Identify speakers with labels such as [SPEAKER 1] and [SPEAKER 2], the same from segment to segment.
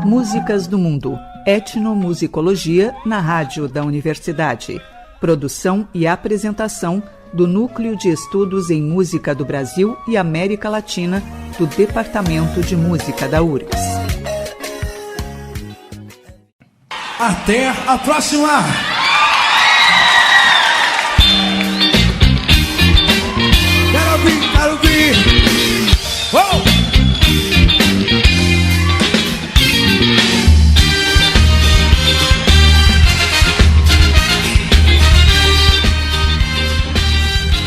[SPEAKER 1] Músicas do Mundo, etnomusicologia na rádio da universidade. Produção e apresentação do Núcleo de Estudos em Música do Brasil e América Latina do Departamento de Música da URGS.
[SPEAKER 2] Até a próxima! Quero ouvir! Oh!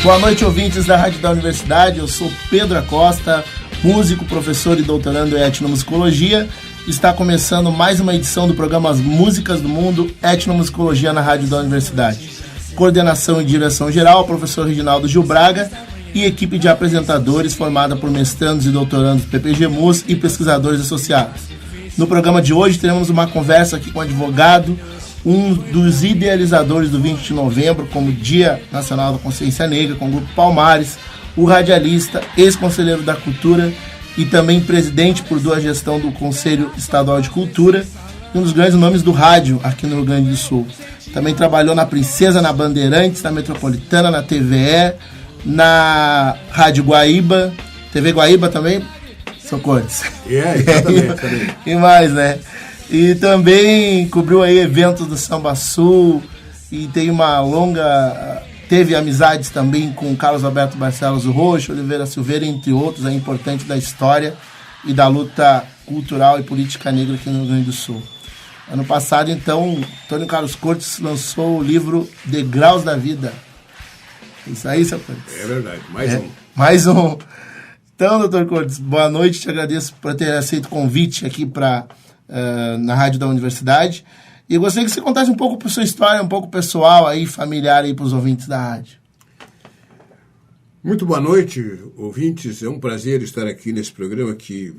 [SPEAKER 3] Boa noite, ouvintes da Rádio da Universidade. Eu sou Pedro Acosta, músico, professor e doutorando em etnomusicologia. Está começando mais uma edição do programa Músicas do Mundo, etnomusicologia na Rádio da Universidade. Coordenação e direção geral, professor Reginaldo Gil Braga e equipe de apresentadores formada por mestrandos e doutorandos do PPG-MUS e pesquisadores associados. No programa de hoje teremos uma conversa aqui com o advogado, um dos idealizadores do 20 de novembro como Dia Nacional da Consciência Negra, com o Grupo Palmares, o radialista, ex-conselheiro da Cultura e também presidente por 2 gestão do Conselho Estadual de Cultura, e um dos grandes nomes do rádio aqui no Rio Grande do Sul. Também trabalhou na Princesa, na Bandeirantes, na Metropolitana, na TVE, na Rádio Guaíba, TV Guaíba também, Socorros.
[SPEAKER 2] Exatamente.
[SPEAKER 3] E mais, né? E também cobriu aí eventos do Samba Sul e teve amizades também com Carlos Alberto Barcelos Roxo, Oliveira Silveira, entre outros, importantes da história e da luta cultural e política negra aqui no Rio Grande do Sul. Ano passado, então, Antônio Carlos Cortes lançou o livro Degraus da Vida. Isso aí, seu Cortes?
[SPEAKER 2] É verdade,
[SPEAKER 3] mais um. Então, doutor Cortes, boa noite, te agradeço por ter aceito o convite aqui na Rádio da Universidade. E eu gostaria que você contasse um pouco para sua história, um pouco pessoal, aí, familiar aí para os ouvintes da rádio.
[SPEAKER 2] Muito boa noite, ouvintes. É um prazer estar aqui nesse programa que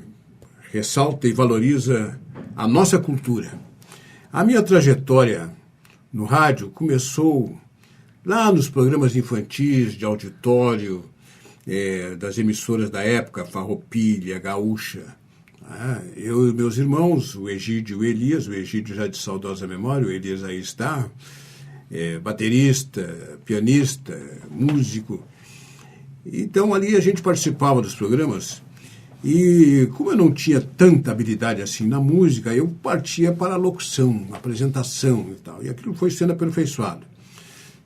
[SPEAKER 2] ressalta e valoriza a nossa cultura. A minha trajetória no rádio começou lá nos programas infantis, de auditório, das emissoras da época, Farroupilha, Gaúcha. Eu e meus irmãos, o Egídio e o Elias, o Egídio já de saudosa memória, o Elias aí está, baterista, pianista, músico. Então ali a gente participava dos programas e como eu não tinha tanta habilidade assim na música, eu partia para a locução, apresentação e tal, e aquilo foi sendo aperfeiçoado.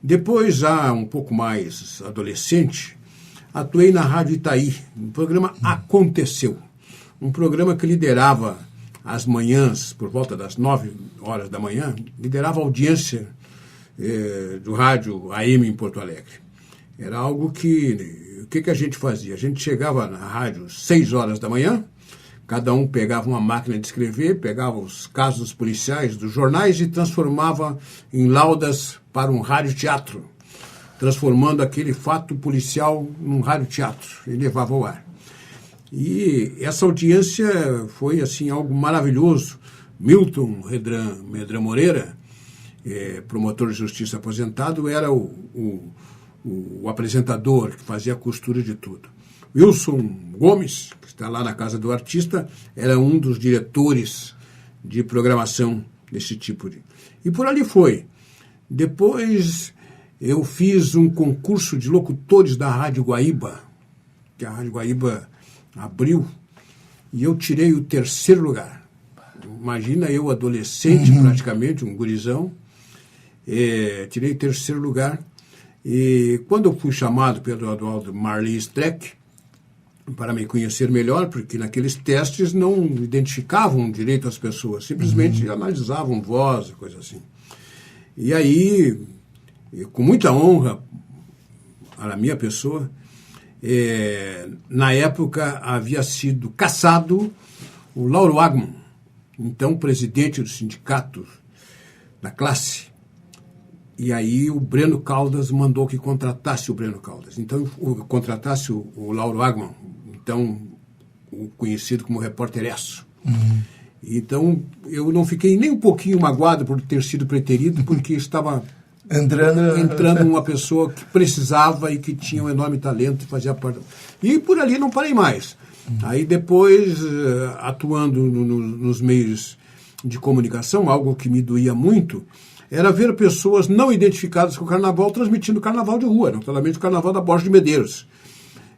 [SPEAKER 2] Depois, já um pouco mais adolescente, atuei na Rádio Itaí, no programa Aconteceu. Um programa que liderava as manhãs, por volta das 9 horas da manhã, liderava a audiência do rádio AM em Porto Alegre. Era algo que... O que a gente fazia? A gente chegava na rádio 6 horas da manhã, cada um pegava uma máquina de escrever, pegava os casos policiais dos jornais e transformava em laudas para um radioteatro, transformando aquele fato policial num radioteatro e levava ao ar. E essa audiência foi assim algo maravilhoso. Milton Medran Moreira, promotor de justiça aposentado, era o apresentador que fazia a costura de tudo. Wilson Gomes, que está lá na Casa do Artista, era um dos diretores de programação desse tipo de... E por ali foi. Depois eu fiz um concurso de locutores da Rádio Guaíba, que a Rádio Guaíba abriu, e eu tirei o 3º lugar. Imagina eu, adolescente, praticamente, um gurizão, tirei o 3º lugar, e quando eu fui chamado pelo Eduardo Marli Streck para me conhecer melhor, porque naqueles testes não identificavam direito as pessoas, simplesmente analisavam voz, coisa assim. E aí, com muita honra à minha pessoa, na época havia sido cassado o Lauro Agman, então presidente do sindicato da classe. E aí o Breno Caldas mandou que contratasse o Breno Caldas. Então, contratasse o Lauro Agman, então o conhecido como repórter Esso. Então, eu não fiquei nem um pouquinho magoado por ter sido preterido, porque estava entrando uma pessoa que precisava e que tinha um enorme talento e fazia parte. E por ali não parei mais. Aí depois, atuando nos meios de comunicação, algo que me doía muito, era ver pessoas não identificadas com o carnaval transmitindo o carnaval de rua, naturalmente o carnaval da Borges de Medeiros.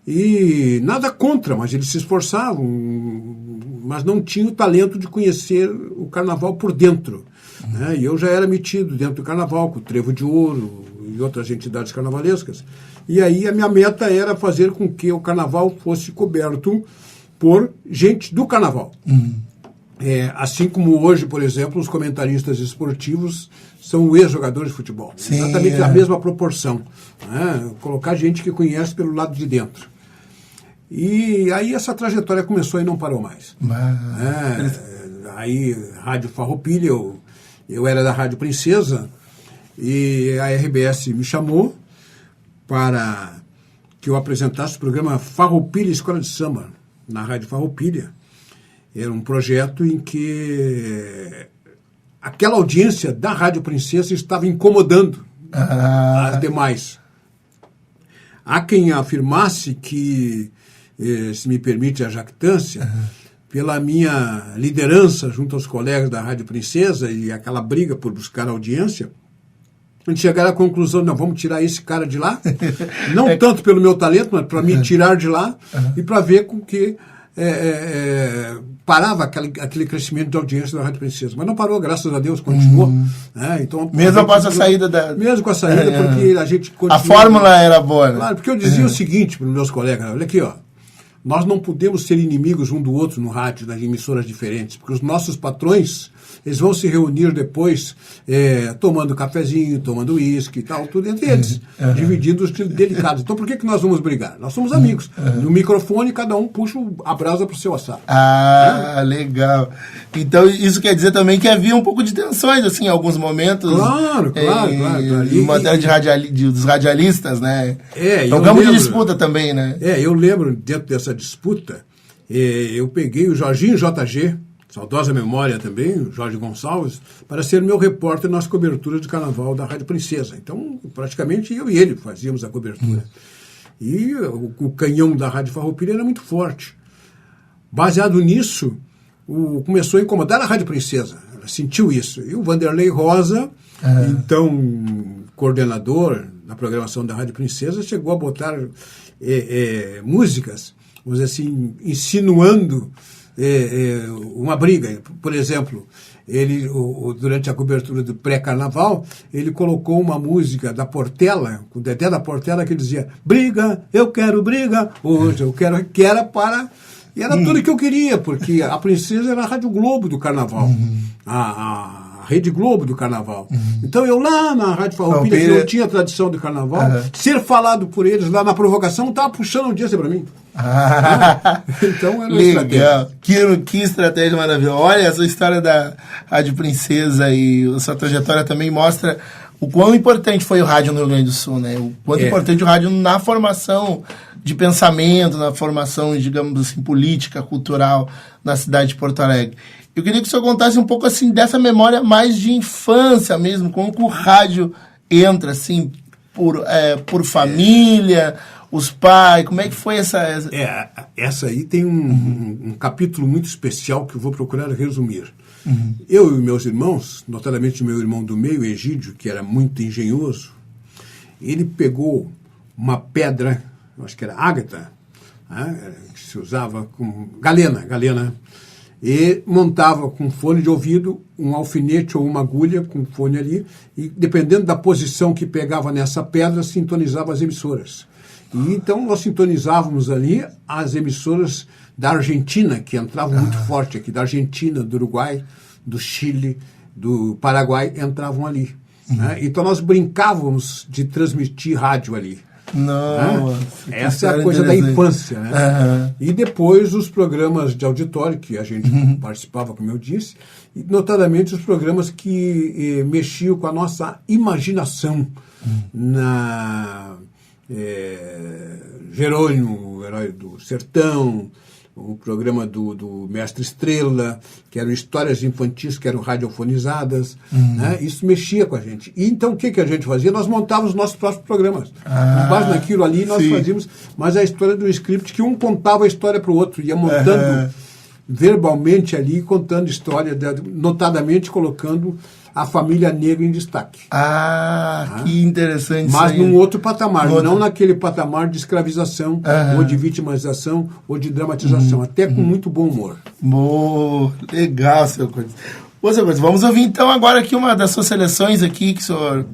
[SPEAKER 2] E nada contra, mas eles se esforçavam, mas não tinham o talento de conhecer o carnaval por dentro. Né? E eu já era metido dentro do carnaval, com o Trevo de Ouro e outras entidades carnavalescas. E aí a minha meta era fazer com que o carnaval fosse coberto por gente do carnaval. Assim como hoje, por exemplo, os comentaristas esportivos são ex-jogadores de futebol. Sim, exatamente a mesma proporção. Né? Colocar gente que conhece pelo lado de dentro. E aí essa trajetória começou e não parou mais. Aí, Rádio Farroupilha, eu era da Rádio Princesa, e a RBS me chamou para que eu apresentasse o programa Farroupilha Escola de Samba, na Rádio Farroupilha. Era um projeto em que aquela audiência da Rádio Princesa estava incomodando as demais. Há quem afirmasse que, se me permite a jactância, pela minha liderança junto aos colegas da Rádio Princesa e aquela briga por buscar audiência, a gente chegaram à conclusão, não, vamos tirar esse cara de lá, não tanto pelo meu talento, mas para me tirar de lá e para ver com que parava aquele crescimento de audiência da Rádio Princesa. Mas não parou, graças a Deus, continuou. Então,
[SPEAKER 3] mesmo após a saída da...
[SPEAKER 2] Mesmo com a saída, porque a gente continuou...
[SPEAKER 3] A fórmula era boa, né?
[SPEAKER 2] Claro, porque eu dizia o seguinte para os meus colegas, olha aqui, ó, nós não podemos ser inimigos um do outro no rádio, nas emissoras diferentes, porque os nossos patrões, eles vão se reunir depois tomando cafezinho, tomando uísque e tal, tudo entre eles, dividindo os delicados. Então por que nós vamos brigar? Nós somos amigos. No microfone, cada um puxa a brasa para o seu assado.
[SPEAKER 3] Legal. Então isso quer dizer também que havia um pouco de tensões, assim, em alguns momentos.
[SPEAKER 2] Claro.
[SPEAKER 3] Em matéria dos radialistas, né? É um campo de disputa também, né?
[SPEAKER 2] Eu lembro, dentro dessa disputa, eu peguei o Jorginho JG, saudosa memória também, o Jorge Gonçalves, para ser meu repórter nas coberturas de carnaval da Rádio Princesa. Então, praticamente eu e ele fazíamos a cobertura. E o canhão da Rádio Farroupilha era muito forte. Baseado nisso, começou a incomodar a Rádio Princesa. Ela sentiu isso. E o Vanderlei Rosa, então coordenador da programação da Rádio Princesa, chegou a botar músicas, vamos dizer assim, insinuando uma briga. Por exemplo, ele, durante a cobertura do pré-carnaval, ele colocou uma música da Portela, com o Dedé da Portela, que dizia: briga, eu quero briga, hoje eu quero, que era para... E era tudo que eu queria, porque a Princesa era a Rádio Globo do Carnaval, a Rede Globo do Carnaval. Então eu lá na Rádio Farroupilha, que não tinha tradição do Carnaval, ser falado por eles lá na provocação, estava puxando audiência para mim. Então era uma
[SPEAKER 3] legal. Que estratégia maravilhosa. Olha, essa história da Rádio Princesa e a sua trajetória também mostra o quão importante foi o rádio no Rio Grande do Sul, né? O quanto importante o rádio na formação de pensamento, na formação, digamos assim, política, cultural na cidade de Porto Alegre. Eu queria que o senhor contasse um pouco assim dessa memória mais de infância mesmo, como que o rádio entra assim por família, os pais, como é que foi essa...
[SPEAKER 2] Essa aí tem um capítulo muito especial que eu vou procurar resumir. Eu e meus irmãos, notadamente meu irmão do meio, Egídio, que era muito engenhoso, ele pegou uma pedra, acho que era ágata, que se usava com galena, e montava com fone de ouvido um alfinete ou uma agulha com fone ali, e dependendo da posição que pegava nessa pedra, sintonizava as emissoras. E então nós sintonizávamos ali as emissoras da Argentina, que entravam muito forte aqui, da Argentina, do Uruguai, do Chile, do Paraguai, entravam ali. Né? Então nós brincávamos de transmitir rádio ali.
[SPEAKER 3] Nossa,
[SPEAKER 2] essa é a coisa da infância, né? E depois os programas de auditório que a gente participava, como eu disse, e notadamente os programas que mexiam com a nossa imaginação. Jerônimo, o Herói do Sertão, o programa do Mestre Estrela, que eram histórias infantis, que eram radiofonizadas, né? Isso mexia com a gente. E então o que a gente fazia? Nós montávamos os nossos próprios programas. Com base naquilo ali, nós fazíamos, mas a história do script, que um contava a história para o outro, ia montando verbalmente ali, contando história, notadamente colocando a família negra em destaque.
[SPEAKER 3] Que interessante.
[SPEAKER 2] Mas
[SPEAKER 3] isso aí.
[SPEAKER 2] num outro patamar, não naquele patamar de escravização, ou de vitimização, ou de dramatização, até com muito bom humor.
[SPEAKER 3] Legal, seu Cortes. Ô, seu Cortes, vamos ouvir então agora aqui uma das suas seleções aqui, que o senhor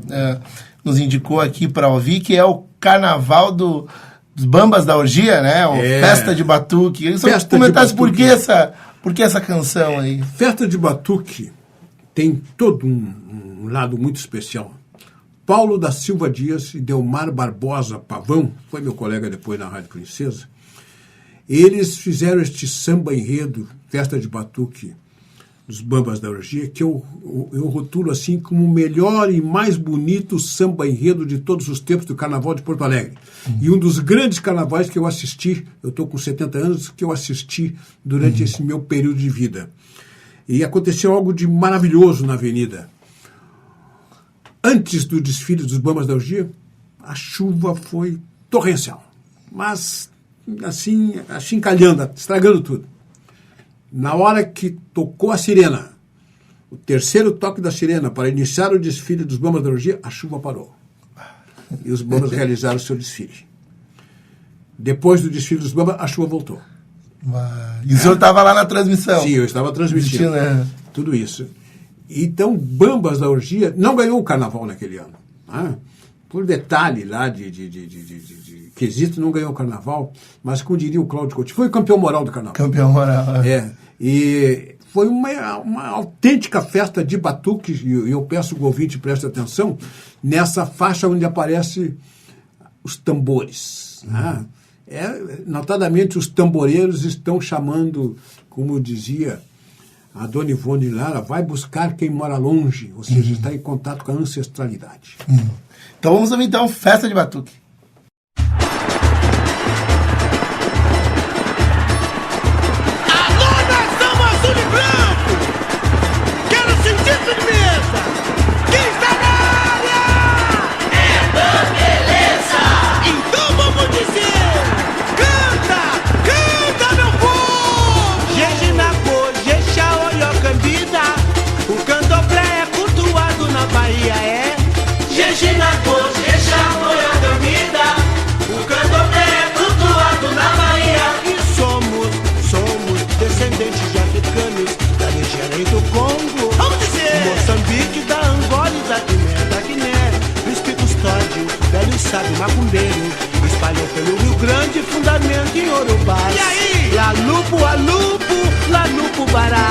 [SPEAKER 3] nos indicou aqui para ouvir, que é o Carnaval dos Bambas da Orgia, né? O Festa de Batuque. Eu só comentasse por que essa canção aí.
[SPEAKER 2] Festa de Batuque tem todo um lado muito especial. Paulo da Silva Dias e Delmar Barbosa Pavão, foi meu colega depois na Rádio Princesa, eles fizeram este samba enredo, Festa de Batuque, dos Bambas da Orgia, que eu rotulo assim como o melhor e mais bonito samba enredo de todos os tempos do Carnaval de Porto Alegre. E um dos grandes carnavais que eu assisti, eu estou com 70 anos, que eu assisti durante esse meu período de vida. E aconteceu algo de maravilhoso na avenida. Antes do desfile dos Bambas da Orgia, a chuva foi torrencial. Mas, assim, achincalhando, estragando tudo. Na hora que tocou a sirena, o terceiro toque da sirena para iniciar o desfile dos Bambas da Orgia, a chuva parou. E os Bambas realizaram o seu desfile. Depois do desfile dos Bambas, a chuva voltou.
[SPEAKER 3] E o senhor estava lá na transmissão?
[SPEAKER 2] Sim, eu estava transmitindo tudo isso. Então, Bambas da Orgia não ganhou o carnaval naquele ano. Né? Por detalhe lá de quesito, não ganhou o carnaval, mas como diria o Cláudio Coutinho, foi o campeão moral do carnaval.
[SPEAKER 3] Campeão moral.
[SPEAKER 2] E foi uma autêntica festa de batuque, e eu peço que o ouvinte preste atenção, nessa faixa onde aparecem os tambores. Né? Notadamente, os tamboreiros estão chamando, como dizia a dona Ivone Lara, vai buscar quem mora longe, ou seja, está em contato com a ancestralidade.
[SPEAKER 3] Então vamos ouvir então Festa de Batuque.
[SPEAKER 4] Alô, nação azul e branco! Quero sentir firmeza! Quem está na área? É Beleza! Então vamos dizer! Canta, meu povo! Jejinacô, Jexá, Oiocambina, o candomblé é cultuado na Bahia, Jejinacô, Jexá, Oiocambina, o candomblé é cultuado na Bahia. E somos descendentes de africanos da Nigéria e do Congo, vamos dizer, Moçambique, da Angola e da Guiné, do Espírito Custódio, velho sábio macumbeiro, espalhou pelo Rio Grande, fundamento em Urubá. E aí? Lalupo, Lalupo, Bará,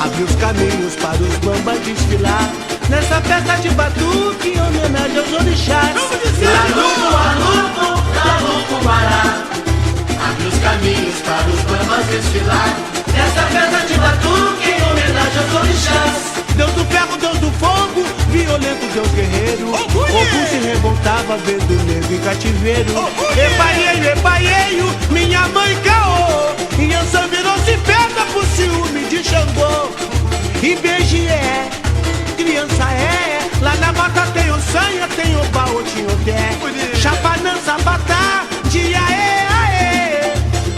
[SPEAKER 4] abre os caminhos para os bambas desfilar nessa festa de batuque em homenagem aos orixás. Lalupo, Bará, abre os caminhos para os bambas desfilar nessa festa de batuque em homenagem aos orixás. Deus do ferro, Deus do fogo, violento Deus guerreiro, Ogum se revoltava vendo o negro em cativeiro. Epaieio, minha mãe caô, Inhansã virou-se pedra por ciúme de Xangô. Ibeji criança lá na mata tem o sanha, tem o baú, tinha o té, Chapanã, Sabatá, dia aê,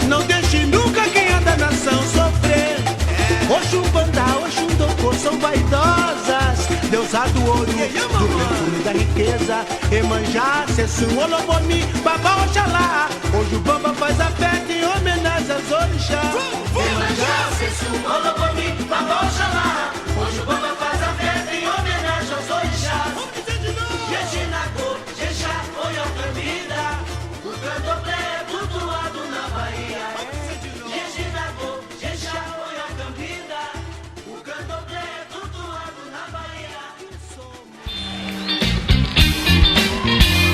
[SPEAKER 4] não deixe nunca quem anda na nação sofrer. Oxum Bandá, Oxum Docô são vaidosas, deusa do ouro, do perfume da riqueza, Emanjá, Sessum, Olobomi, Babá, Oxalá, hoje o Bamba faz a festa em homenagem às orixás. Emanjá, Sessum, Olobomi, Babá, Oxalá, hoje o Bamba faz a festa em homenagem aos orixás. Jejinacô, Jexá, Oiocambina, o candomblé é cultuado na Bahia. Jejinacô, Jexá, Oiocambina, o candomblé é cultuado na Bahia.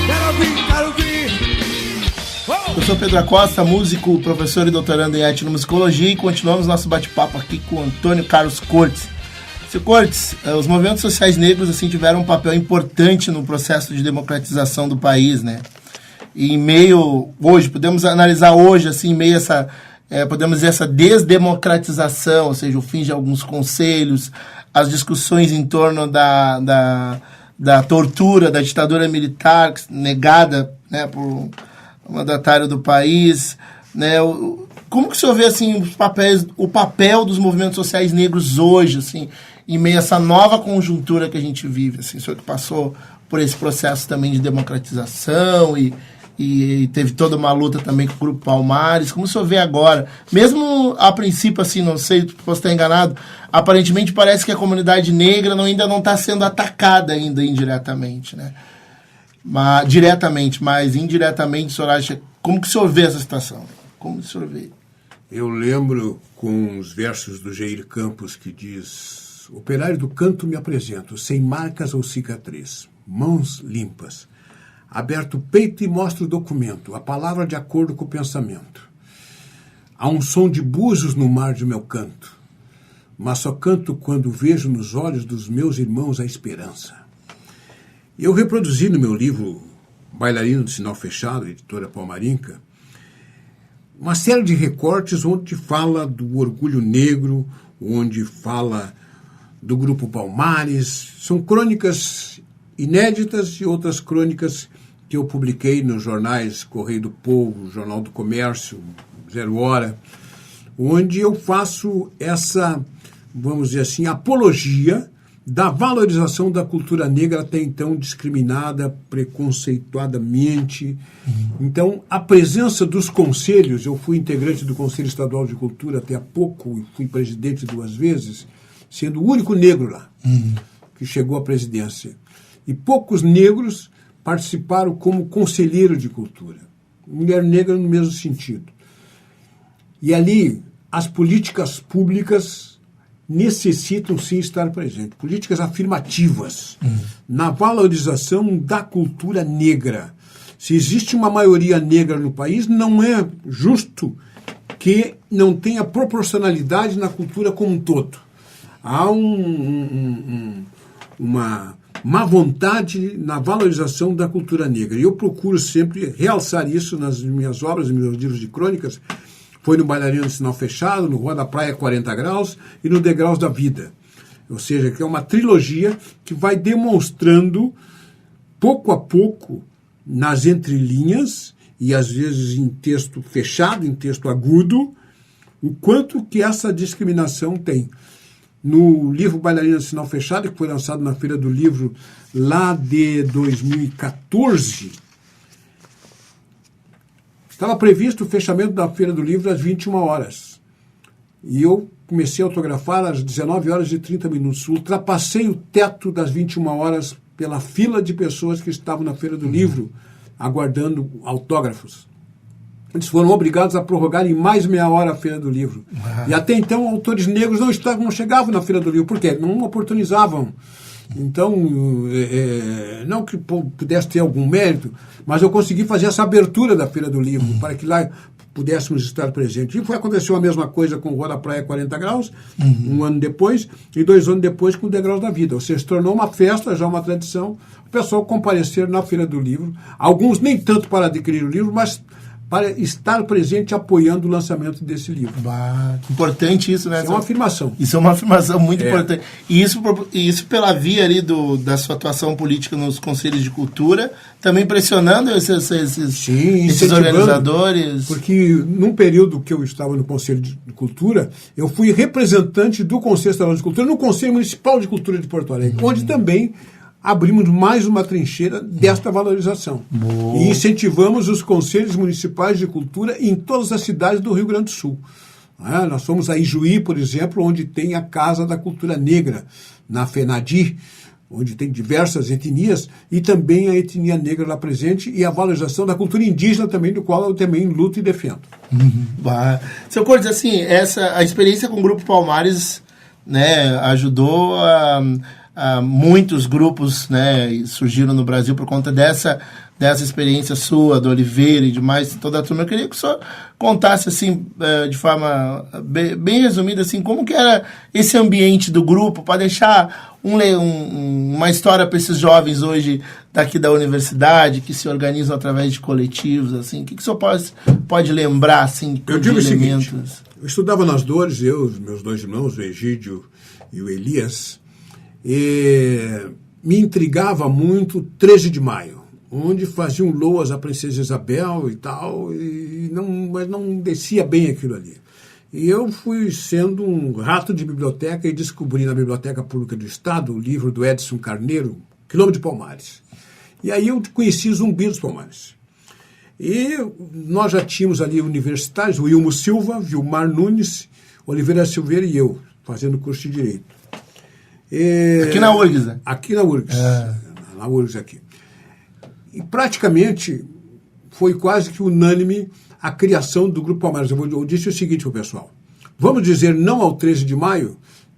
[SPEAKER 4] Quero ouvir.
[SPEAKER 3] Eu sou Pedro Acosta, músico, professor e doutorando em etnomusicologia, e continuamos nosso bate-papo aqui com Antônio Carlos Cortes. Seu Cortes, os movimentos sociais negros assim, tiveram um papel importante no processo de democratização do país, né? E em meio, hoje, podemos analisar hoje, assim, em meio a essa, podemos dizer, essa desdemocratização, ou seja, o fim de alguns conselhos, as discussões em torno da tortura, da ditadura militar negada, né, por um mandatário do país, né, Como que o senhor vê assim, o papel dos movimentos sociais negros hoje, assim, em meio a essa nova conjuntura que a gente vive? Assim, o senhor que passou por esse processo também de democratização e teve toda uma luta também com o Grupo Palmares. Como o senhor vê agora? Mesmo a princípio, assim, não sei, posso estar enganado, aparentemente parece que a comunidade negra ainda não está sendo atacada ainda indiretamente, né? Diretamente, mas indiretamente, o senhor acha... Como que o senhor vê essa situação? Como o senhor vê?
[SPEAKER 2] Eu lembro com os versos do Jair Campos que diz: operário do canto me apresento, sem marcas ou cicatriz, mãos limpas, aberto o peito e mostro o documento, a palavra de acordo com o pensamento. Há um som de búzios no mar de meu canto, mas só canto quando vejo nos olhos dos meus irmãos a esperança. Eu reproduzi no meu livro Bailarino de Sinal Fechado, editora Palmarinca, uma série de recortes onde fala do orgulho negro, onde fala do Grupo Palmares. São crônicas inéditas e outras crônicas que eu publiquei nos jornais Correio do Povo, Jornal do Comércio, Zero Hora, onde eu faço essa, vamos dizer assim, apologia da valorização da cultura negra até então discriminada, preconceituadamente. Então, a presença dos conselhos, eu fui integrante do Conselho Estadual de Cultura até há pouco, e fui presidente 2 vezes, sendo o único negro lá, que chegou à presidência. E poucos negros participaram como conselheiro de cultura. Mulher negra no mesmo sentido. E ali, as políticas públicas necessitam sim estar presentes. Políticas afirmativas na valorização da cultura negra. Se existe uma maioria negra no país, não é justo que não tenha proporcionalidade na cultura como um todo. Há uma má vontade na valorização da cultura negra. E eu procuro sempre realçar isso nas minhas obras, nos meus livros de crônicas. Foi no Bailarino de Sinal Fechado, no Rua da Praia 40 Graus e no Degraus da Vida. Ou seja, que é uma trilogia que vai demonstrando, pouco a pouco, nas entrelinhas, e às vezes em texto fechado, em texto agudo, o quanto que essa discriminação tem. No livro Bailarina de Sinal Fechado, que foi lançado na Feira do Livro lá de 2014, estava previsto o fechamento da Feira do Livro às 21 horas. E eu comecei a autografar às 19 horas e 30 minutos. Ultrapassei o teto das 21 horas pela fila de pessoas que estavam na Feira do Livro aguardando autógrafos. Eles foram obrigados a prorrogar em mais meia hora a Feira do Livro. E até então, autores negros não chegavam na Feira do Livro. Por quê? Não oportunizavam. Então, não que pudesse ter algum mérito, mas eu consegui fazer essa abertura da Feira do Livro, para que lá pudéssemos estar presentes. E aconteceu a mesma coisa com o Rua da Praia 40 Graus, um ano depois, e 2 anos depois com o Degraus da Vida. Ou seja, se tornou uma festa, já uma tradição, o pessoal comparecer na Feira do Livro, alguns nem tanto para adquirir o livro, mas para estar presente apoiando o lançamento desse livro.
[SPEAKER 3] Importante isso, né?
[SPEAKER 2] Isso é uma afirmação.
[SPEAKER 3] Isso é uma afirmação muito importante. E isso pela via ali da sua atuação política nos conselhos de cultura, também pressionando esses organizadores. Porque
[SPEAKER 2] num período que eu estava no Conselho de Cultura, eu fui representante do Conselho Estadual de Cultura no Conselho Municipal de Cultura de Porto Alegre, onde também abrimos mais uma trincheira desta valorização. Boa. E incentivamos os conselhos municipais de cultura em todas as cidades do Rio Grande do Sul. Nós fomos a Ijuí, por exemplo, onde tem a Casa da Cultura Negra, na FENADI, onde tem diversas etnias, e também a etnia negra lá presente, e a valorização da cultura indígena também, do qual eu também luto e defendo.
[SPEAKER 3] Seu Cortes, assim, a experiência com o Grupo Palmares, né, ajudou muitos grupos, né, surgiram no Brasil por conta dessa experiência sua, do Oliveira e demais, toda a turma. Eu queria que o senhor contasse, assim, de forma bem resumida, assim, como que era esse ambiente do grupo, para deixar uma história para esses jovens hoje daqui da universidade, que se organizam através de coletivos, assim. O que o senhor pode lembrar, assim,
[SPEAKER 2] eu digo de elementos? O seguinte, eu estudava nas Dores, os meus 2 irmãos, o Egídio e o Elias. E me intrigava muito 13 de maio. onde faziam loas à Princesa Isabel e tal, mas não descia bem aquilo ali. E eu fui sendo um rato de biblioteca e descobri na Biblioteca Pública do Estado o livro do Edson Carneiro, Quilômetro de Palmares. E aí eu conheci Zumbi dos Palmares. E nós já tínhamos ali universitários, o Wilmo Silva, Vilmar Nunes, Oliveira Silveira e eu, fazendo curso de Direito.
[SPEAKER 3] Aqui na URGS, né?
[SPEAKER 2] Aqui na URGS, na URGS aqui. E praticamente foi quase que unânime a criação do Grupo Palmares. Eu disse o seguinte para o pessoal: vamos dizer não ao 13 de maio,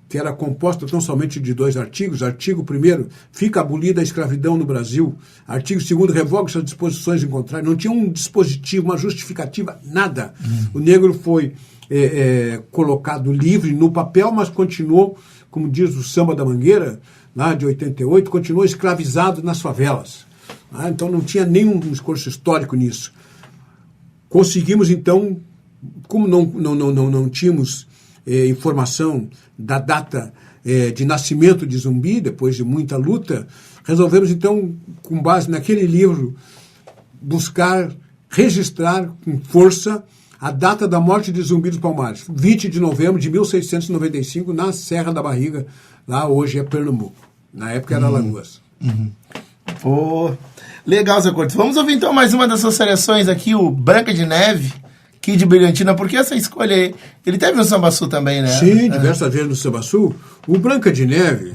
[SPEAKER 2] que era composta tão somente de 2 artigos. Artigo 1º, fica abolida a escravidão no Brasil. Artigo 2º, revoga-se as disposições em contrário. Não tinha um dispositivo, uma justificativa, nada. O negro foi colocado livre no papel, mas continuou, como diz o Samba da Mangueira, lá de 88, continuou escravizado nas favelas. Então não tinha nenhum discurso histórico nisso. Conseguimos, então, como não tínhamos informação da data de nascimento de Zumbi, depois de muita luta, resolvemos, então, com base naquele livro, buscar registrar com força a data da morte de Zumbi dos Palmares, 20 de novembro de 1695, na Serra da Barriga, lá hoje é Pernambuco. Na época era Alagoas.
[SPEAKER 3] Pô, legal, Zé Cortes. Vamos ouvir então mais uma das suas seleções aqui, o Branca de Neve, Kid Brilhantina. Por que essa escolha aí? Ele teve no Samba Sul também, né?
[SPEAKER 2] Sim, diversas vezes no Samba Sul. O Branca de Neve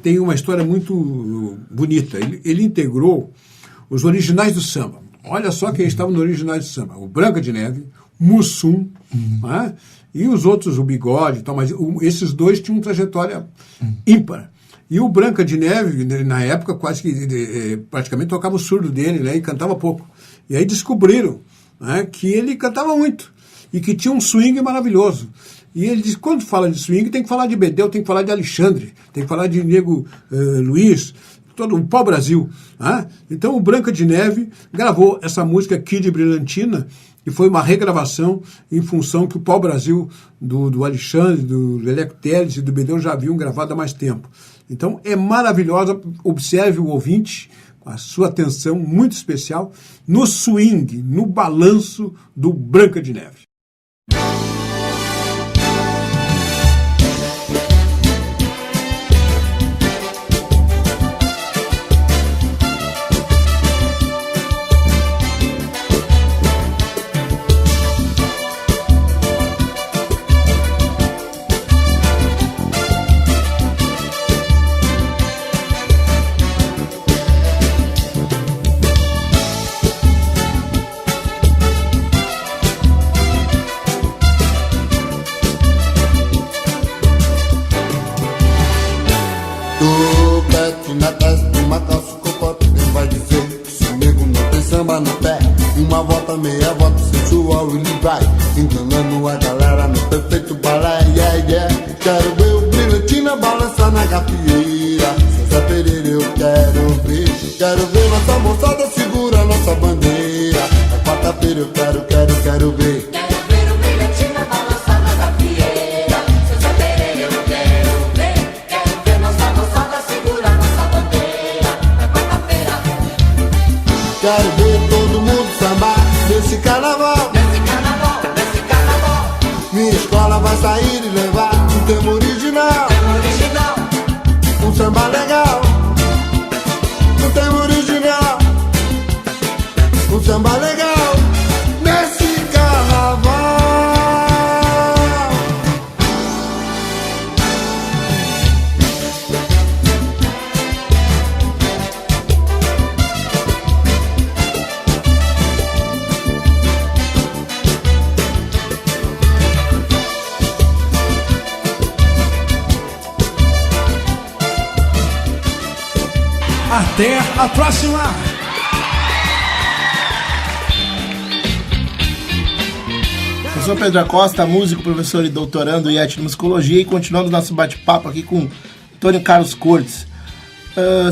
[SPEAKER 2] tem uma história muito bonita. Ele integrou os originais do samba. Olha só quem estava no originais do samba. O Branca de Neve, Mussum, né? E os outros, o Bigode e tal, mas esses dois tinham uma trajetória ímpar. E o Branca de Neve, na época, quase que praticamente tocava o surdo dele, né, e cantava pouco. E aí descobriram, né, que ele cantava muito e que tinha um swing maravilhoso. E ele disse, quando fala de swing, tem que falar de Bedel, tem que falar de Alexandre, tem que falar de Nego Luiz, todo o pau-brasil. Né? Então o Branca de Neve gravou essa música Kid Brilhantina, e foi uma regravação em função que o pau-brasil do Alexandre, do Leleco Telles e do Bedel já haviam gravado há mais tempo. Então é maravilhosa, observe o ouvinte, com a sua atenção muito especial, no swing, no balanço do Branca de Neve.
[SPEAKER 5] Uma volta, meia volta, sensual e ele vai enganando a galera no perfeito balé, yeah, yeah. Quero ver o Brilhantina balançar na gafieira. Zé Pereira eu quero ver. Quero ver nossa moçada segura nossa bandeira. Na quarta-feira eu quero ver. Quero ver o Brilhantina balançar na gafieira. Zé Pereira eu quero ver. Quero ver nossa moçada segura nossa bandeira. Na quarta-feira quero ver todo mundo sambar nesse carnaval. Minha escola vai sair e levar um tema original. Um samba legal. Um tema original. Um samba legal. Nesse carnaval.
[SPEAKER 4] Até a próxima!
[SPEAKER 3] Eu sou Pedro Acosta, músico, professor e doutorando em etnomusicologia, e continuamos nosso bate-papo aqui com Antônio Carlos Cortes.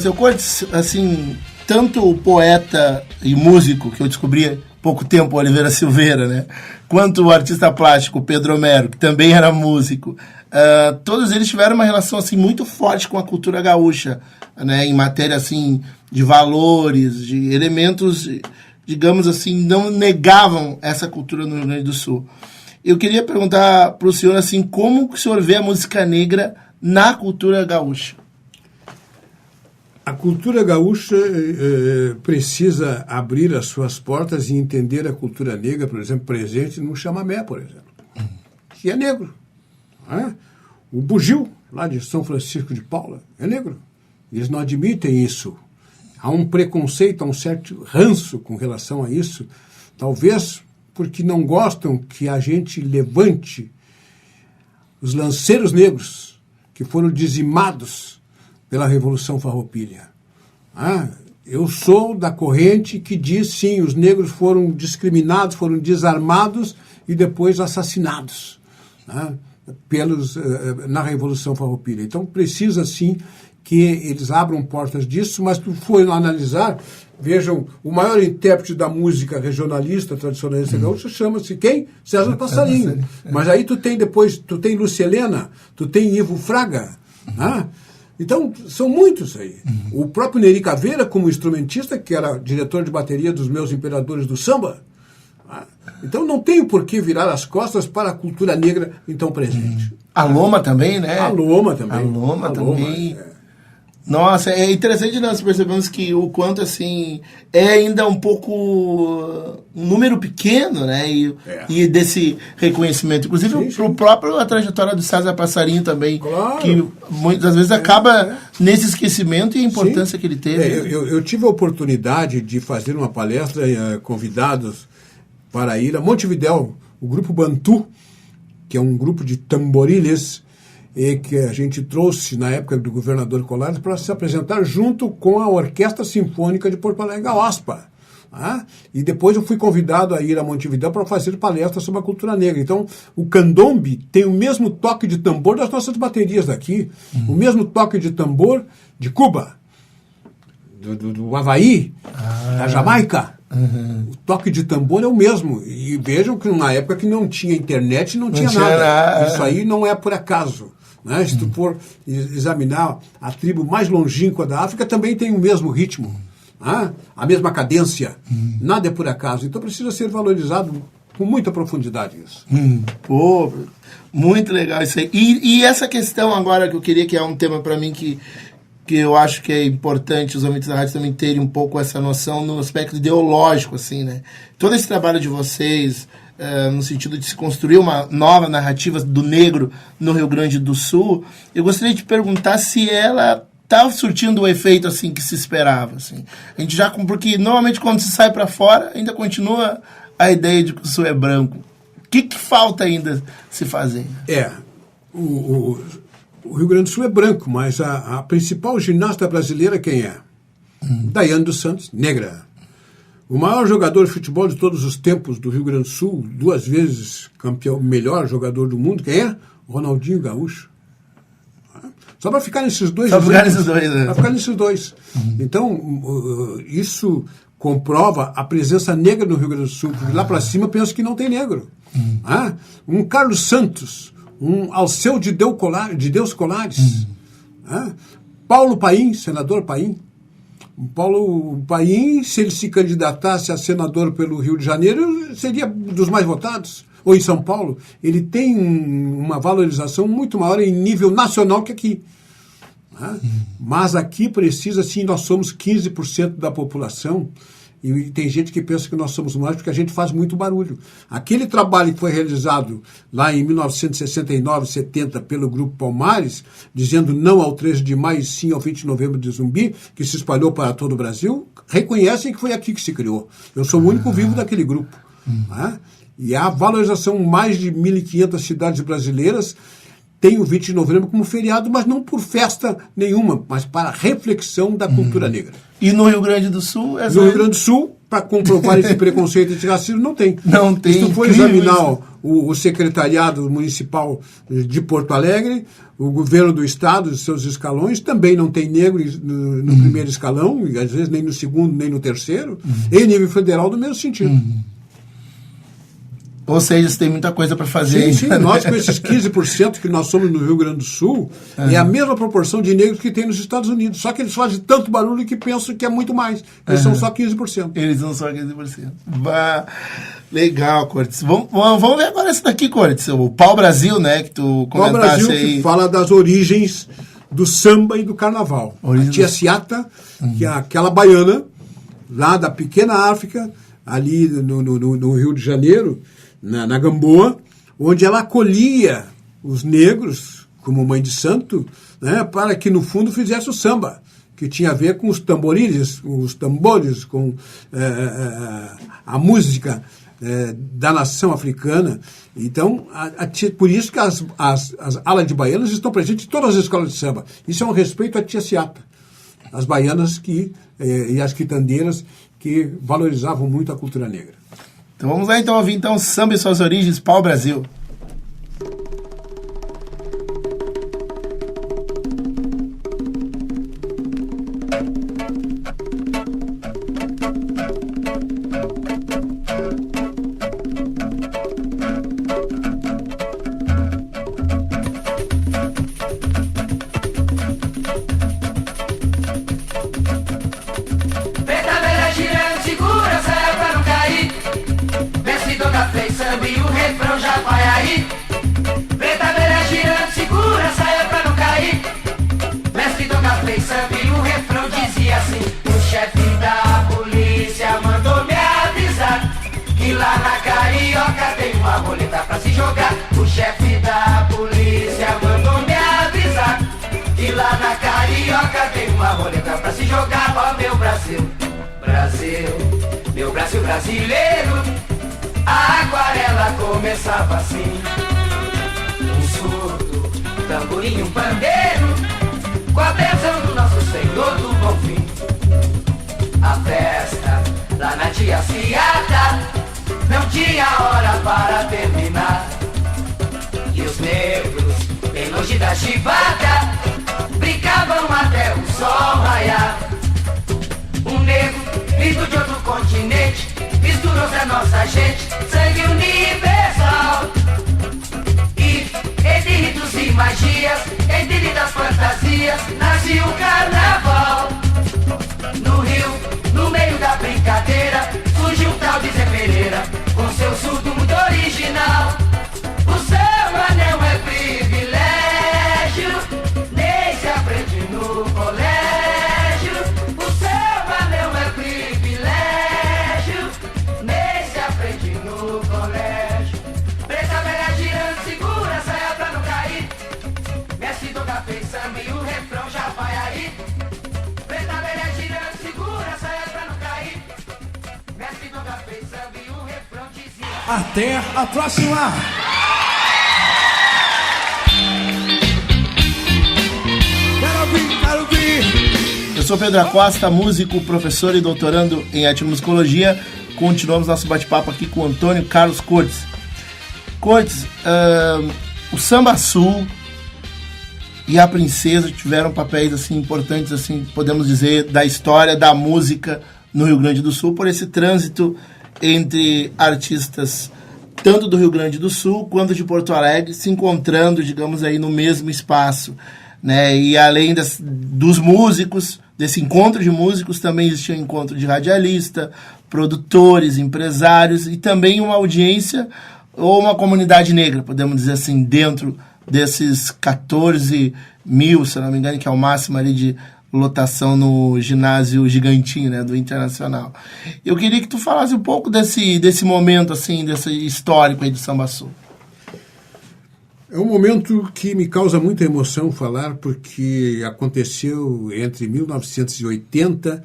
[SPEAKER 3] Seu Cortes, assim, tanto o poeta e músico, que eu descobri há pouco tempo, Oliveira Silveira, né? Quanto o artista plástico Pedro Homero, que também era músico, todos eles tiveram uma relação assim, muito forte com a cultura gaúcha, né, em matéria assim, de valores, de elementos, digamos assim, não negavam essa cultura no Rio Grande do Sul. Eu queria perguntar para o senhor assim, como o senhor vê a música negra na cultura gaúcha?
[SPEAKER 2] A cultura gaúcha precisa abrir as suas portas e entender a cultura negra, por exemplo, presente no chamamé, por exemplo, que é negro. Né? O bugio, lá de São Francisco de Paula, é negro. Eles não admitem isso. Há um preconceito, há um certo ranço com relação a isso, talvez porque não gostam que a gente levante os lanceiros negros que foram dizimados pela Revolução Farroupilha. Eu sou da corrente que diz, sim, os negros foram discriminados, foram desarmados e depois assassinados, né, na Revolução Farroupilha. Então precisa, sim, que eles abram portas disso, mas tu foi analisar, vejam, o maior intérprete da música regionalista, tradicionalista gaúcha, chama-se quem? César Passarinho. Mas aí tu tem depois, tu tem Lúcia Helena, tu tem Ivo Fraga, né? Então, são muitos aí. O próprio Neri Caveira, como instrumentista, que era diretor de bateria dos meus Imperadores do Samba. Então, não tenho por que virar as costas para a cultura negra então presente.
[SPEAKER 3] A Loma também, né?
[SPEAKER 2] A Loma também.
[SPEAKER 3] A Loma também. Nossa, é interessante nós percebemos que o quanto, assim, é ainda um pouco um número pequeno, né, e desse reconhecimento. Inclusive, pro próprio a trajetória do César Passarinho também, claro, que muitas vezes acaba nesse esquecimento e a importância que ele teve.
[SPEAKER 2] Eu tive a oportunidade de fazer uma palestra, convidados para ir a Montevidéu, o grupo Bantu, que é um grupo de tamboriles, e que a gente trouxe na época do governador Colares para se apresentar junto com a Orquestra Sinfônica de Porto Alegre, a OSPA. E depois eu fui convidado a ir a Montevidéu para fazer palestras sobre a cultura negra. Então, o candombe tem o mesmo toque de tambor das nossas baterias daqui, o mesmo toque de tambor de Cuba, do Havaí, da Jamaica. O toque de tambor é o mesmo. E vejam que numa época que não tinha internet, não tinha nada. Isso aí não é por acaso. Né? Se tu for examinar a tribo mais longínqua da África, também tem o mesmo ritmo, a mesma cadência. Nada é por acaso. Então precisa ser valorizado com muita profundidade isso.
[SPEAKER 3] Pô, muito legal isso aí. E essa questão agora que eu queria, que é um tema para mim que eu acho que é importante os ouvintes da rádio também terem um pouco essa noção no aspecto ideológico, assim, né? Todo esse trabalho de vocês, no sentido de se construir uma nova narrativa do negro no Rio Grande do Sul, eu gostaria de perguntar se ela está surtindo o efeito assim que se esperava, assim. A gente já, porque normalmente quando se sai para fora ainda continua a ideia de que o Sul é branco. O que falta ainda se fazer?
[SPEAKER 2] O Rio Grande do Sul é branco, mas a principal ginasta brasileira quem é? Daiane dos Santos, negra. O maior jogador de futebol de todos os tempos do Rio Grande do Sul, 2 vezes campeão, melhor jogador do mundo, quem é? Ronaldinho Gaúcho. Só para ficar nesses dois.
[SPEAKER 3] Só para
[SPEAKER 2] ficar nesses dois. Então, isso comprova a presença negra no Rio Grande do Sul, porque lá para cima penso que não tem negro. Um Carlos Santos, um Alceu de Deus Colares, Paulo Paim, senador Paim. Paulo Paim, se ele se candidatasse a senador pelo Rio de Janeiro, seria dos mais votados. Ou em São Paulo, ele tem uma valorização muito maior em nível nacional que aqui. Mas aqui precisa, sim, nós somos 15% da população, e tem gente que pensa que nós somos mais porque a gente faz muito barulho. Aquele trabalho que foi realizado lá em 1969, 70, pelo Grupo Palmares, dizendo não ao 13 de maio e sim ao 20 de novembro de Zumbi, que se espalhou para todo o Brasil, reconhecem que foi aqui que se criou. Eu sou o único vivo daquele grupo. E a valorização, mais de 1.500 cidades brasileiras tem o 20 de novembro como feriado, mas não por festa nenhuma, mas para reflexão da cultura negra.
[SPEAKER 3] E no Rio Grande do Sul?
[SPEAKER 2] No Rio Grande do Sul, para comprovar esse preconceito e esse racismo, não tem.
[SPEAKER 3] Não tem.
[SPEAKER 2] Se tu for examinar o secretariado municipal de Porto Alegre, o governo do estado, os seus escalões, também não tem negro no primeiro escalão, e às vezes nem no segundo, nem no terceiro, em nível federal, no mesmo sentido.
[SPEAKER 3] Ou seja, você tem muita coisa para fazer.
[SPEAKER 2] Sim,
[SPEAKER 3] ainda,
[SPEAKER 2] nós com esses 15% que nós somos no Rio Grande do Sul, é a mesma proporção de negros que tem nos Estados Unidos. Só que eles fazem tanto barulho que pensam que é muito mais. Eles são só 15%.
[SPEAKER 3] Eles são só 15%. Bah, legal, Cortes. Vamos ver agora esse daqui, Cortes. O Pau Brasil, né? Que tu comentaste.
[SPEAKER 2] Pau Brasil
[SPEAKER 3] aí.
[SPEAKER 2] Que fala das origens do samba e do carnaval. A tia Ciata, que é aquela baiana, lá da pequena África, ali no Rio de Janeiro, na Gamboa, onde ela acolhia os negros como mãe de santo, né, para que no fundo fizesse o samba, que tinha a ver com os tambores, com a música da nação africana. Então, por isso que as alas de baianas estão presentes em todas as escolas de samba. Isso é um respeito à tia Ciata, as baianas e as quitandeiras que valorizavam muito a cultura negra.
[SPEAKER 3] Então vamos lá então ouvir Samba e Suas Origens, Pau Brasil.
[SPEAKER 4] O chefe da polícia mandou me avisar que lá na Carioca tem uma roleta pra se jogar. Ó meu Brasil, Brasil, meu Brasil brasileiro. A aquarela começava assim: um surdo, tamborim, um pandeiro, com a bênção do nosso Senhor do Bom Fim. A festa lá na tia Ciata não tinha hora para terminar. E os negros, bem longe da chibata, brincavam até o sol raiar. Um negro, vindo de outro continente, misturou-se a nossa gente, sangue universal. E entre ritos e magias, entre lindas fantasias, nascia o carnaval. No Rio, no meio da brincadeira, surgiu um tal de Zé Pereira, com seu surdo muito original. O samba não é privilégio, nem se aprende no colégio. O samba não é privilégio, nem se aprende no colégio. Preta velha girando, segura a saia pra não cair. Mestre Donga fez samba e o refrão já vai aí. Preta velha girando, segura a saia pra não cair. Mestre Donga fez samba e o refrão dizia:
[SPEAKER 6] até a próxima!
[SPEAKER 3] Eu sou Pedro Acosta, músico, professor e doutorando em etnomusicologia. Continuamos nosso bate-papo aqui com o Antônio Carlos Cortes. Cortes, o Samba Sul e a Princesa tiveram papéis assim, importantes, assim, podemos dizer, da história da música no Rio Grande do Sul, por esse trânsito entre artistas tanto do Rio Grande do Sul quanto de Porto Alegre se encontrando, digamos, aí no mesmo espaço, né? E além dos músicos, desse encontro de músicos, também existia um encontro de radialista, produtores, empresários e também uma audiência ou uma comunidade negra, podemos dizer assim, dentro desses 14 mil, se não me engano, que é o máximo ali de lotação no ginásio Gigantinho, né, do Internacional. Eu queria que tu falasse um pouco desse momento, assim, desse histórico aí do Samba Sul.
[SPEAKER 2] É um momento que me causa muita emoção falar, porque aconteceu entre 1980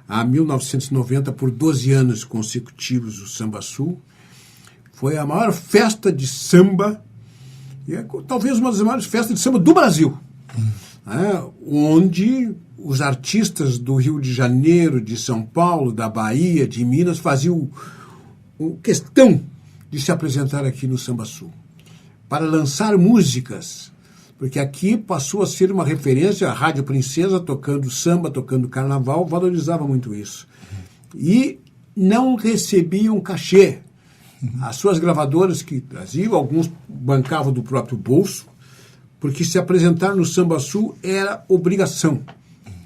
[SPEAKER 2] a 1990, por 12 anos consecutivos, o Samba Sul. Foi a maior festa de samba, e talvez uma das maiores festas de samba do Brasil, onde os artistas do Rio de Janeiro, de São Paulo, da Bahia, de Minas, faziam questão de se apresentar aqui no Samba Sul, para lançar músicas, porque aqui passou a ser uma referência, a Rádio Princesa, tocando samba, tocando carnaval, valorizava muito isso. E não recebiam cachê, As suas gravadoras que traziam, alguns bancavam do próprio bolso, porque se apresentar no Samba Sul era obrigação,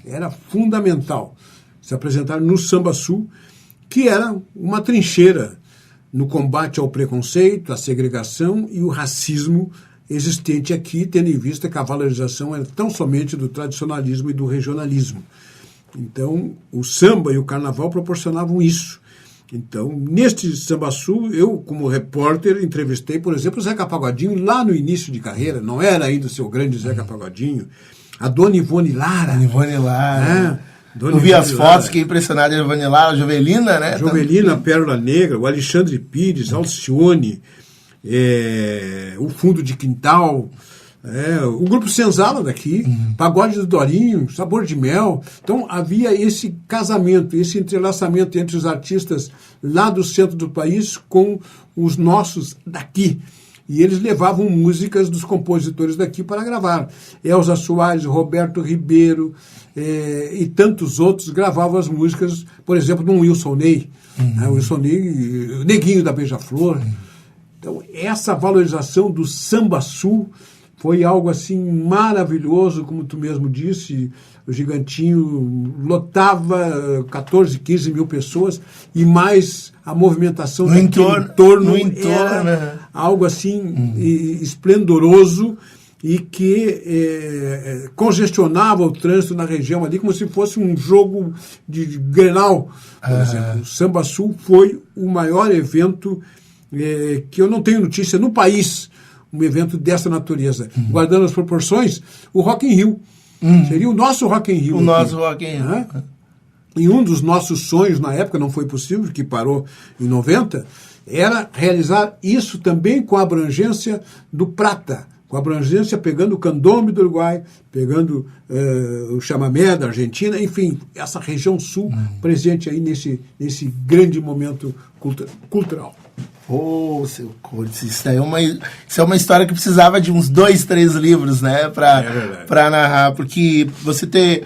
[SPEAKER 2] era fundamental. Se apresentar no Samba Sul, que era uma trincheira no combate ao preconceito, à segregação e o racismo existente aqui, tendo em vista que a valorização era tão somente do tradicionalismo e do regionalismo. Então, o samba e o carnaval proporcionavam isso. Então, neste Samba Sul, eu, como repórter, entrevistei, por exemplo, o Zeca Pagodinho, lá no início de carreira, não era ainda o seu grande Zeca Pagodinho, a Dona Ivone Lara.
[SPEAKER 3] Ivone Lara. Eu vi as fotos, fiquei impressionado, a Ivone Lara, a Jovelina, né?
[SPEAKER 2] Jovelina, Pérola Negra, o Alexandre Pires, Alcione, o Fundo de Quintal, o Grupo Senzala daqui, Pagode do Dorinho, Sabor de Mel. Então havia esse casamento, esse entrelaçamento entre os artistas lá do centro do país com os nossos daqui. E eles levavam músicas dos compositores daqui para gravar. Elza Soares, Roberto Ribeiro e tantos outros gravavam as músicas, por exemplo, de um Wilson Ney. O Wilson Ney, o Neguinho da Beija-Flor. Então, essa valorização do Samba Sul foi algo assim maravilhoso, como tu mesmo disse. O Gigantinho lotava 14, 15 mil pessoas e mais a movimentação
[SPEAKER 3] no entorno
[SPEAKER 2] era algo assim esplendoroso e que congestionava o trânsito na região ali como se fosse um jogo de Grenal, por exemplo. O Samba Sul foi o maior evento que eu não tenho notícia no país, um evento dessa natureza. Guardando as proporções, o Rock in Rio. Seria o nosso Rock in Rio.
[SPEAKER 3] O nosso Rock in Rio.
[SPEAKER 2] E um dos nossos sonhos na época, não foi possível, que parou em 90, era realizar isso também com a abrangência do Prata, com a abrangência pegando o candombe do Uruguai, pegando o chamamé da Argentina, enfim, essa região sul presente aí nesse grande momento cultural.
[SPEAKER 3] Seu Cortes, isso é uma história que precisava de uns 2, 3 livros, né, para narrar, porque você ter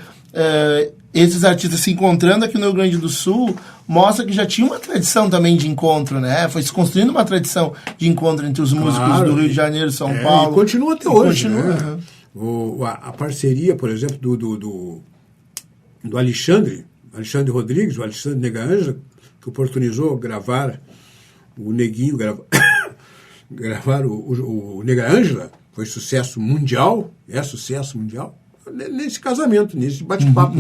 [SPEAKER 3] esses artistas se encontrando aqui no Rio Grande do Sul mostra que já tinha uma tradição também de encontro, né? Foi se construindo uma tradição de encontro entre os músicos do Rio de Janeiro, São Paulo.
[SPEAKER 2] E continua até hoje.
[SPEAKER 3] Continua,
[SPEAKER 2] né? A parceria, por exemplo, do Alexandre Rodrigues, o Alexandre Nega Ângela, que oportunizou gravar o Neguinho, gravar o Nega Ângela, foi sucesso mundial, sucesso mundial, nesse casamento, nesse bate-papo.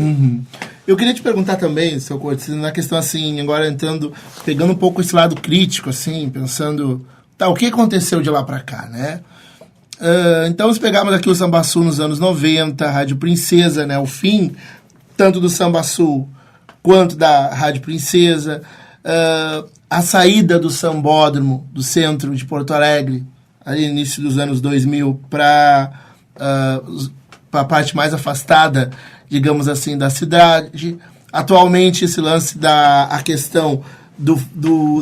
[SPEAKER 3] Eu queria te perguntar também, seu Cortes, na questão assim, agora pegando um pouco esse lado crítico, assim, pensando, o que aconteceu de lá para cá, né? Então, se pegarmos aqui o Samba Sul nos anos 90, a Rádio Princesa, né, o fim, tanto do Samba Sul quanto da Rádio Princesa, a saída do sambódromo do centro de Porto Alegre, ali no início dos anos 2000, para a parte mais afastada, digamos assim, da cidade. Atualmente, esse lance a questão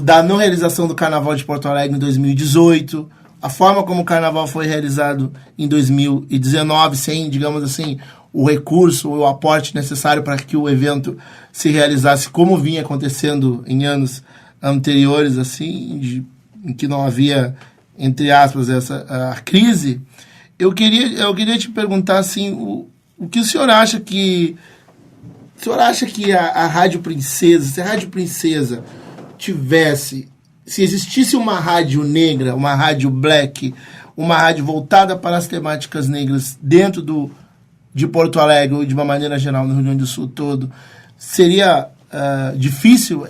[SPEAKER 3] da não realização do Carnaval de Porto Alegre em 2018, a forma como o Carnaval foi realizado em 2019, sem, digamos assim, o recurso ou o aporte necessário para que o evento se realizasse como vinha acontecendo em anos anteriores, assim, em que não havia, entre aspas, a crise. Eu queria te perguntar, assim, o que o senhor acha que... O senhor acha que a Rádio Princesa, se a Rádio Princesa tivesse... Se existisse uma rádio negra, uma rádio black, uma rádio voltada para as temáticas negras dentro de Porto Alegre ou de uma maneira geral no Rio Grande do Sul todo, seria difícil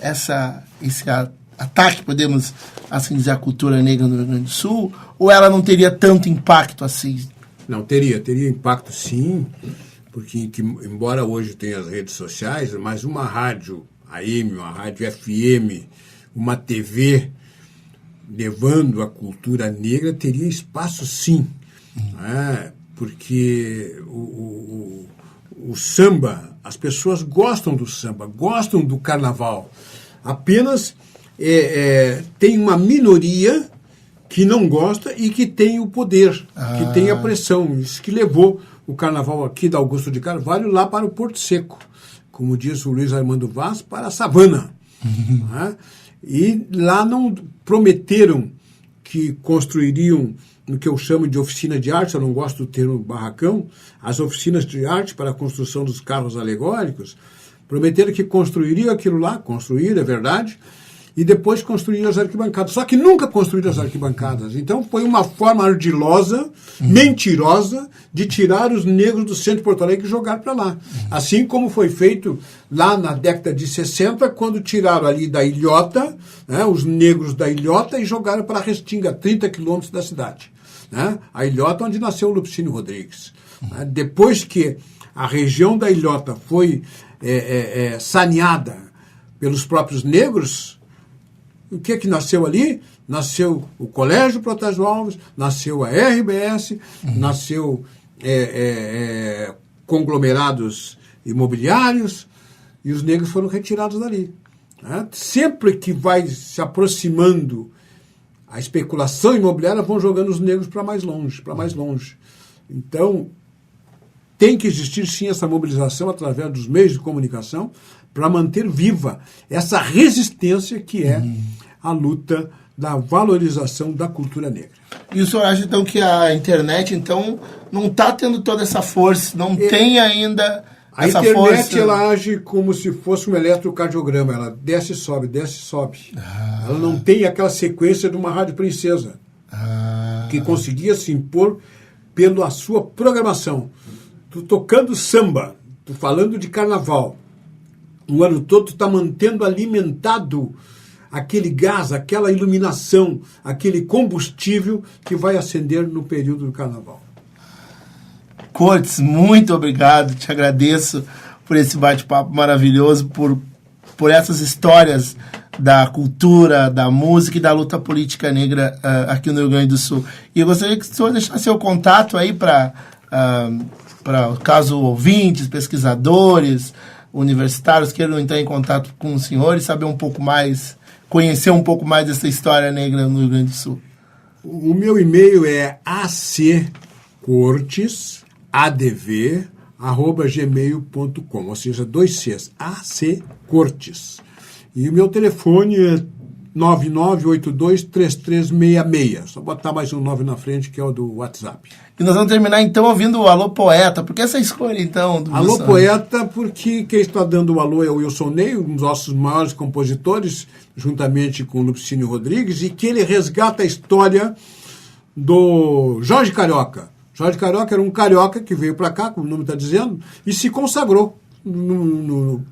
[SPEAKER 3] esse ataque, podemos assim dizer, à cultura negra no Rio Grande do Sul, ou ela não teria tanto impacto assim?
[SPEAKER 2] Não, teria impacto sim, porque embora hoje tenha as redes sociais, mas uma rádio AM, uma rádio FM, uma TV levando a cultura negra teria espaço sim, porque o samba, as pessoas gostam do samba, gostam do carnaval, apenas tem uma minoria que não gosta e que tem o poder, que tem a pressão, isso que levou o carnaval aqui da Augusto de Carvalho lá para o Porto Seco, como diz o Luiz Armando Vaz, para a savana. E lá não prometeram que construiriam no que eu chamo de oficina de arte, eu não gosto do termo barracão, as oficinas de arte para a construção dos carros alegóricos, prometeram que construiriam aquilo lá, construíram, é verdade, e depois construíram as arquibancadas. Só que nunca construíram as arquibancadas. Então foi uma forma ardilosa, mentirosa, de tirar os negros do centro de Porto Alegre e jogar para lá. Assim como foi feito lá na década de 60, quando tiraram ali da Ilhota, né, os negros da Ilhota, e jogaram para a Restinga, 30 quilômetros da cidade. Né? A Ilhota, onde nasceu o Lupicínio Rodrigues. Né? Depois que a região da Ilhota foi saneada pelos próprios negros, o que nasceu ali? Nasceu o Colégio Protásio Alves, nasceu a RBS, nasceu conglomerados imobiliários, e os negros foram retirados dali. Né? Sempre que vai se aproximando a especulação imobiliária, vão jogando os negros para mais longe, para mais longe. Então, tem que existir sim essa mobilização através dos meios de comunicação para manter viva essa resistência que é a luta da valorização da cultura negra.
[SPEAKER 3] E o senhor acha, então, que a internet, então, não está tendo toda essa força, não tem ainda
[SPEAKER 2] a
[SPEAKER 3] essa
[SPEAKER 2] internet,
[SPEAKER 3] força?
[SPEAKER 2] ela age como se fosse um eletrocardiograma, ela desce e sobe, desce e sobe. Ela não tem aquela sequência de uma rádio princesa, que conseguia se impor pela sua programação. Tu tocando samba, tu falando de carnaval, o ano todo tu está mantendo alimentado aquele gás, aquela iluminação, aquele combustível que vai acender no período do carnaval.
[SPEAKER 3] Cortes, muito obrigado, te agradeço por esse bate-papo maravilhoso, por essas histórias da cultura, da música e da luta política negra aqui no Rio Grande do Sul. E eu gostaria que o senhor deixasse seu contato aí para caso ouvintes, pesquisadores, universitários queiram entrar em contato com o senhor e saber um pouco mais, conhecer um pouco mais dessa história negra no Rio Grande do Sul.
[SPEAKER 2] O meu e-mail é accortes@gmail.com, ou seja, 2 Cs, accortes. E o meu telefone é 99823366. Só botar mais um 9 na frente, que é o do WhatsApp.
[SPEAKER 3] E nós vamos terminar, então, ouvindo o Alô Poeta. Por que essa escolha, então? Do
[SPEAKER 2] Alô
[SPEAKER 3] Wilson?
[SPEAKER 2] Poeta, porque quem está dando o alô é o Wilson Ney, um dos nossos maiores compositores, juntamente com o Lupicínio Rodrigues, e que ele resgata a história do Jorge Carioca. Jorge Carioca era um carioca que veio para cá, como o nome está dizendo, e se consagrou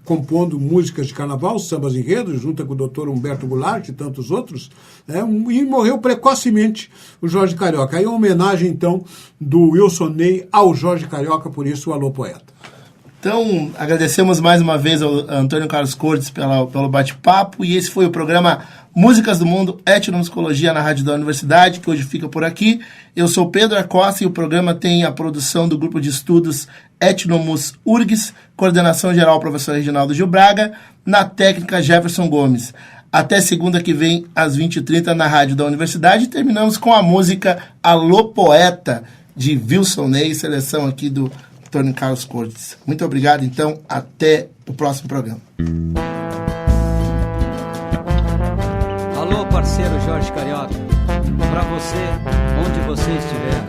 [SPEAKER 2] compondo músicas de carnaval, sambas enredos, junto com o doutor Humberto Goulart e tantos outros, né, e morreu precocemente o Jorge Carioca. Aí uma homenagem, então, do Wilson Ney ao Jorge Carioca, por isso o Alô Poeta.
[SPEAKER 3] Então, agradecemos mais uma vez ao Antônio Carlos Cortes pelo bate-papo, e esse foi o programa Músicas do Mundo, Etnomusicologia na Rádio da Universidade, que hoje fica por aqui. Eu sou Pedro Acosta e o programa tem a produção do Grupo de Estudos Etnomus URGS, coordenação geral professor Reginaldo Gil Braga, na técnica Jefferson Gomes. Até segunda que vem, às 20h30, na Rádio da Universidade. Terminamos com a música Alô Poeta, de Wilson Ney, seleção aqui do Antônio Carlos Cortes. Muito obrigado, então, até o próximo programa.
[SPEAKER 7] Alô, parceiro Jorge Carioca, pra você, onde você estiver.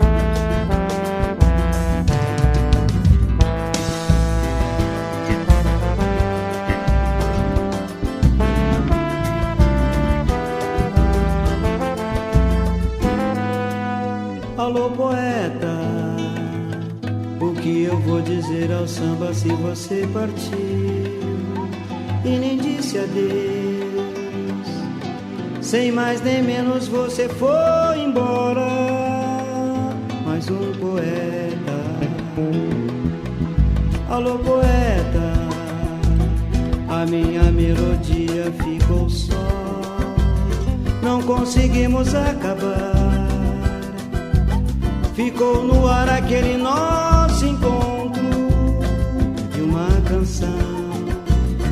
[SPEAKER 8] Alô, poeta, o que eu vou dizer ao samba se você partir e nem disse adeus? Sem mais nem menos você foi embora, mais um poeta. Alô, poeta, a minha melodia ficou só, não conseguimos acabar. Ficou no ar aquele nosso encontro e uma canção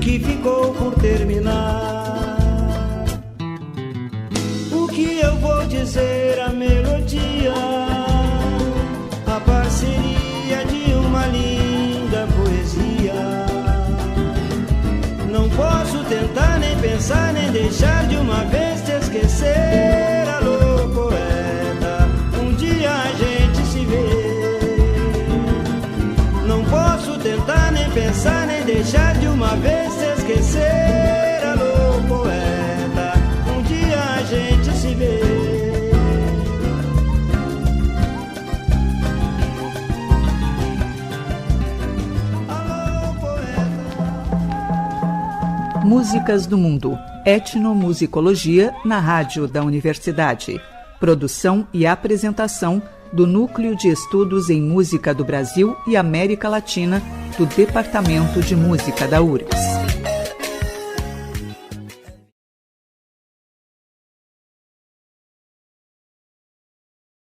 [SPEAKER 8] que ficou por terminar. O que eu vou dizer, a melodia, a parceria de uma linda poesia. Não posso tentar nem pensar pensar nem deixar de uma vez te esquecer. Alô, poeta, um dia a gente se vê. Não posso tentar nem pensar nem deixar de uma vez te esquecer. Alô, poeta, um dia a gente se vê.
[SPEAKER 1] Músicas do Mundo, etnomusicologia na rádio da universidade. Produção e apresentação do Núcleo de Estudos em Música do Brasil e América Latina do Departamento de Música da URGS.